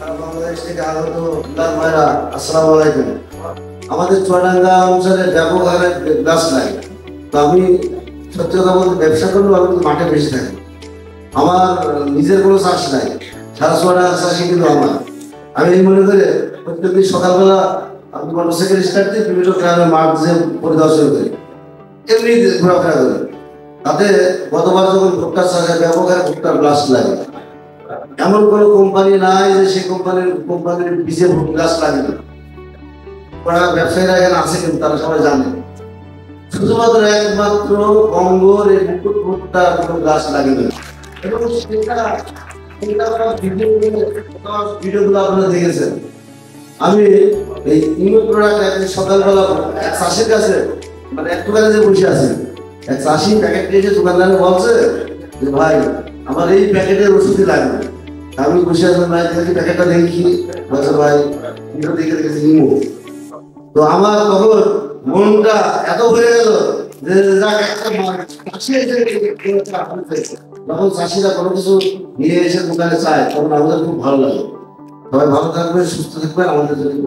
বাংলাদেশ থেকে আগত ভাইরা, আসসালামু আলাইকুম। আমাদের চুয়াডাঙ্গা অঞ্চলে ব্যাপক হারে গাছ লাগে। তো আমি সত্যি কথা বলতে ব্যবসা করলেও আমি মাঠে বেশি থাকি। আমার নিজের কোনো চাষ নাই, সারা চুয়াডাঙ্গা চাষি কিন্তু আমার। আমি এই মনে করে প্রত্যেকদিন সকালবেলা আমি মোটরসাইকেল স্টার্ট দিয়ে বিভিন্ন গ্রামের মাঠ যে পরিদর্শন করি, এমনি ঘোরাফেরা করি। তাতে গতবার যখন ভুট্টা চাষে ব্যাপক হারে ভুট্টার গাছ লাগে, এমন কোনো কোম্পানি নাই যে সেই কোম্পানির বীজে গাছ লাগে না। ওরা ব্যবসায়ীরা এখানে আছে, কিন্তু তারা সবাই জানে শুধুমাত্র একমাত্র বঙ্গর এই মুকুট ভুট্টা কোনো গাছ লাগে না। এবং ভিডিওগুলো আপনারা দেখেছেন। আমি এই ইউনিট প্রোডাক্ট একদিন সকালবেলা এক চাষির কাছে, মানে এক দোকানে যে বসে আছি, এক চাষি প্যাকেট নিয়ে দোকানদারে বলছে যে ভাই আমার এই প্যাকেটের ওষুধই লাগবে। আমি বসে আসলাম, ভাই দেখি প্যাকেটটা দেখি, বলছে ভাই দেখে দেখেছি নিমো। তো আমার তখন মনটা এত হয়ে গেল যে যখন চাষিরা কোনো কিছু নিয়ে এসে দোকানে চায় তখন আমাদের খুব ভালো লাগে। সবাই ভালো থাকবে, সুস্থ থাকবে, আমাদের জন্য